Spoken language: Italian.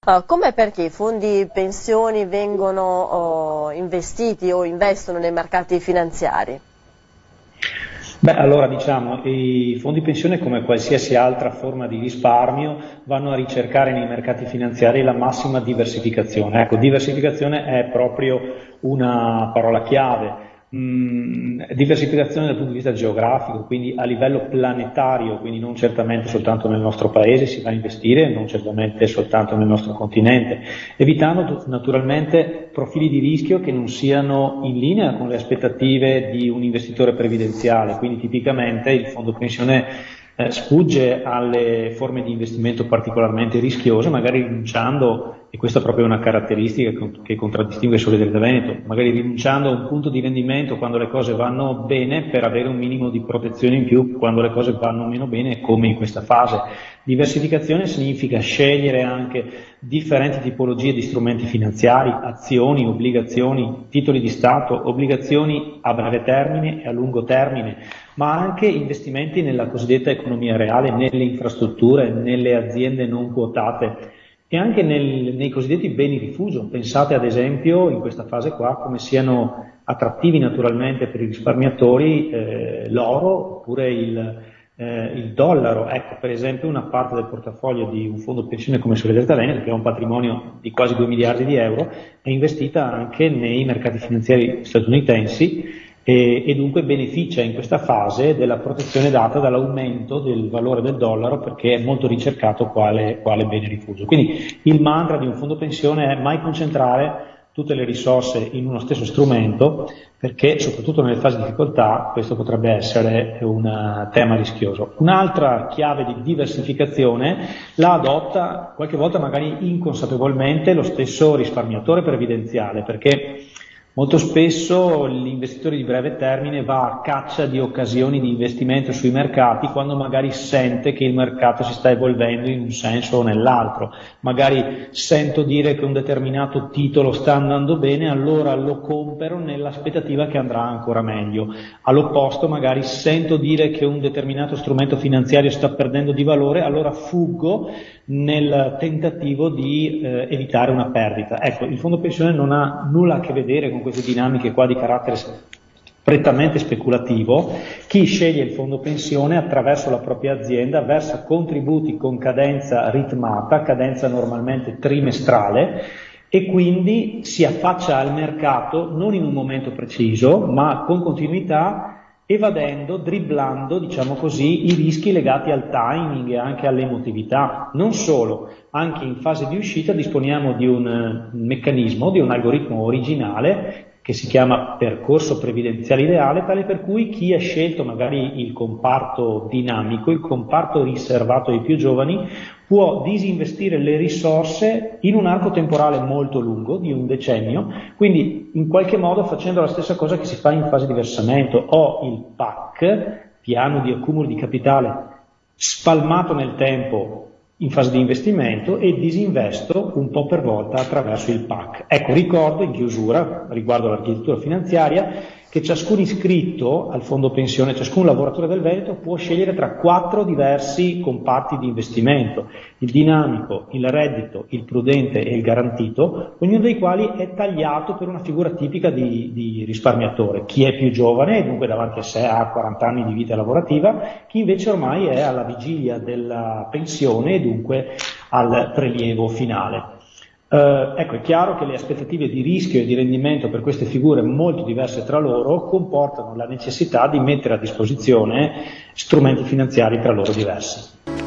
Come e perché i fondi pensioni vengono investiti o investono nei mercati finanziari? Beh, allora diciamo, i fondi pensione come qualsiasi altra forma di risparmio vanno a ricercare nei mercati finanziari la massima diversificazione. Ecco, diversificazione è proprio una parola chiave. Diversificazione dal punto di vista geografico, quindi a livello planetario, quindi non certamente soltanto nel nostro paese si va a investire, non certamente soltanto nel nostro continente, evitando naturalmente profili di rischio che non siano in linea con le aspettative di un investitore previdenziale, quindi tipicamente il fondo pensione sfugge alle forme di investimento particolarmente rischiose, magari rinunciando, e questa è proprio una caratteristica che contraddistingue Solidarietà Veneto, magari rinunciando a un punto di rendimento quando le cose vanno bene per avere un minimo di protezione in più quando le cose vanno meno bene, come in questa fase. Diversificazione significa scegliere anche differenti tipologie di strumenti finanziari, azioni, obbligazioni, titoli di Stato, obbligazioni a breve termine e a lungo termine, ma anche investimenti nella cosiddetta economia reale, nelle infrastrutture, nelle aziende non quotate e anche nei cosiddetti beni rifugio. Pensate ad esempio in questa fase qua come siano attrattivi naturalmente per i risparmiatori l'oro oppure il dollaro. Ecco, per esempio una parte del portafoglio di un fondo pensione come Solidarietà Veneto, che ha un patrimonio di quasi 2 miliardi di euro, è investita anche nei mercati finanziari statunitensi e dunque beneficia in questa fase della protezione data dall'aumento del valore del dollaro, perché è molto ricercato quale bene rifugio. Quindi il mantra di un fondo pensione è mai concentrare tutte le risorse in uno stesso strumento, perché soprattutto nelle fasi di difficoltà questo potrebbe essere un tema rischioso. Un'altra chiave di diversificazione la adotta qualche volta magari inconsapevolmente lo stesso risparmiatore previdenziale, perché molto spesso l'investitore di breve termine va a caccia di occasioni di investimento sui mercati quando magari sente che il mercato si sta evolvendo in un senso o nell'altro. Magari sento dire che un determinato titolo sta andando bene, allora lo compro nell'aspettativa che andrà ancora meglio. All'opposto, magari sento dire che un determinato strumento finanziario sta perdendo di valore, allora fuggo nel tentativo di evitare una perdita. Ecco, il fondo pensione non ha nulla a che vedere con queste dinamiche qua di carattere prettamente speculativo. Chi sceglie il fondo pensione attraverso la propria azienda versa contributi con cadenza ritmata, cadenza normalmente trimestrale, e quindi si affaccia al mercato non in un momento preciso, ma con continuità, evadendo, dribblando, diciamo così, i rischi legati al timing e anche all'emotività. Non solo, anche in fase di uscita disponiamo di un meccanismo, di un algoritmo originale che si chiama percorso previdenziale ideale, tale per cui chi ha scelto magari il comparto dinamico, il comparto riservato ai più giovani, può disinvestire le risorse in un arco temporale molto lungo, di un decennio, quindi in qualche modo facendo la stessa cosa che si fa in fase di versamento. Ho il PAC, piano di accumulo di capitale, spalmato nel tempo in fase di investimento, e disinvesto un po' per volta attraverso il PAC. Ecco, ricordo in chiusura, riguardo all'architettura finanziaria, che ciascun iscritto al fondo pensione, ciascun lavoratore del Veneto può scegliere tra 4 diversi comparti di investimento: il dinamico, il reddito, il prudente e il garantito, ognuno dei quali è tagliato per una figura tipica di risparmiatore. Chi è più giovane e dunque davanti a sé ha 40 anni di vita lavorativa, chi invece ormai è alla vigilia della pensione e dunque al prelievo finale. Ecco, è chiaro che le aspettative di rischio e di rendimento per queste figure molto diverse tra loro comportano la necessità di mettere a disposizione strumenti finanziari tra loro diversi.